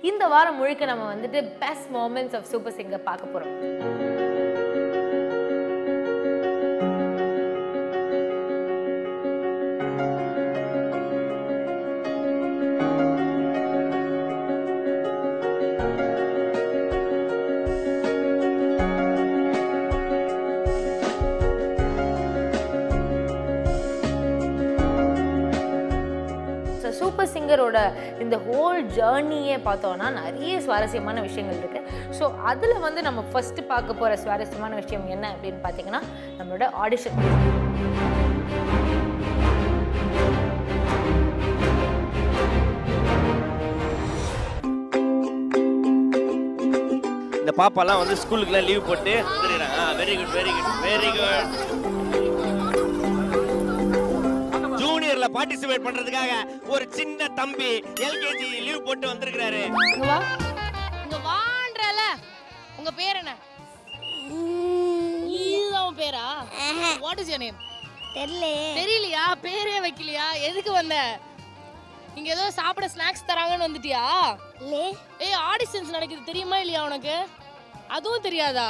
இந்த வாரம் முழுக்க நம்ம வந்துட்டு best moments of super singer பார்க்க போறோம். சூப்பர் சிங்கரோட இந்த ஹோல் ஜேர்னியே பார்த்தோம்னா நிறைய சுவாரஸ்யமான விஷயங்கள் இருக்கு. ஸோ அதில் வந்து நம்ம ஃபர்ஸ்ட் பார்க்க போகிற சுவாரஸ்யமான விஷயம் என்ன அப்படின்னு பார்த்தீங்கன்னா நம்மளோட ஆடிஷன். இந்த பாப்பாலாம் வந்து ஸ்கூலுக்குலாம் லீவ் போட்டு very good very good very good. ஜூனியர்ல பார்ட்டிசிபேட் பண்றதுக்காக ஒரு சின்ன தம்பி எல்கேஜி லீவ் போட்டு வந்திருக்காரு. இங்க வான்றல. உங்க பேர் என்ன? இதுதான் பேரா? What is your name? தெரியலையா? பேரே வைக்கலையா? எதுக்கு வந்த? இங்க ஏதோ சாப்பிட ஸ்நாக்ஸ் தராங்கன்னு வந்துட்டியா? ஏய் ஆடிஷன்ஸ் நடக்குது தெரியுமா இல்லையா உனக்கு? அதுவும் தெரியாதா?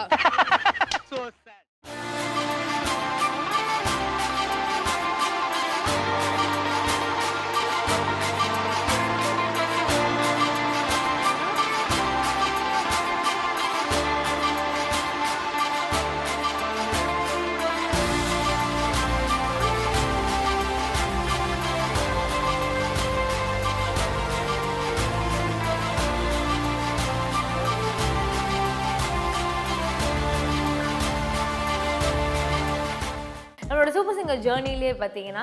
நம்மளோட சூப்பர் சிங்கர் ஜேர்னிலே பார்த்தீங்கன்னா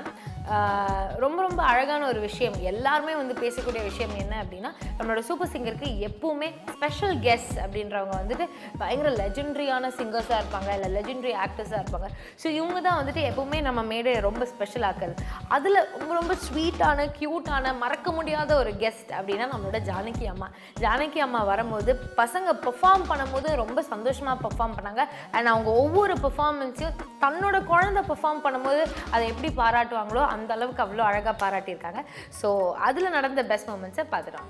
ரொம்ப ரொம்ப அழகான ஒரு விஷயம், எல்லாருமே வந்து பேசக்கூடிய விஷயம் என்ன அப்படின்னா நம்மளோட சூப்பர் சிங்கருக்கு எப்பவுமே ஸ்பெஷல் கெஸ்ட் அப்படின்றவங்க வந்துட்டு பயங்கர லெஜெண்டரியான சிங்கர்ஸாக இருப்பாங்க, இல்லை லெஜெண்டரி ஆக்டர்ஸாக இருப்பாங்க. ஸோ இவங்க தான் வந்துட்டு எப்பவுமே நம்ம மேடை ரொம்ப ஸ்பெஷல் ஆக்குறது. அதில் ரொம்ப ரொம்ப ஸ்வீட்டான க்யூட்டான மறக்க முடியாத ஒரு கெஸ்ட் அப்படின்னா நம்மளோட ஜானகி அம்மா. ஜானகி அம்மா வரும்போது பசங்க பெர்ஃபார்ம் பண்ணும்போது ரொம்ப சந்தோஷமாக பெர்ஃபார்ம் பண்ணாங்க. அண்ட் அவங்க ஒவ்வொரு பெர்ஃபார்மன்ஸையும் தன்னோட குழந்தை பெர்ஃபார்ம் பண்ணும்போது அதை எப்படி பாராட்டுவாங்களோ அந்த அளவுக்கு அவ்வளோ அழகாக பாராட்டியிருக்காங்க. ஸோ அதில் நடந்த பெஸ்ட் மூமெண்ட்ஸை பார்த்துட்டோம்.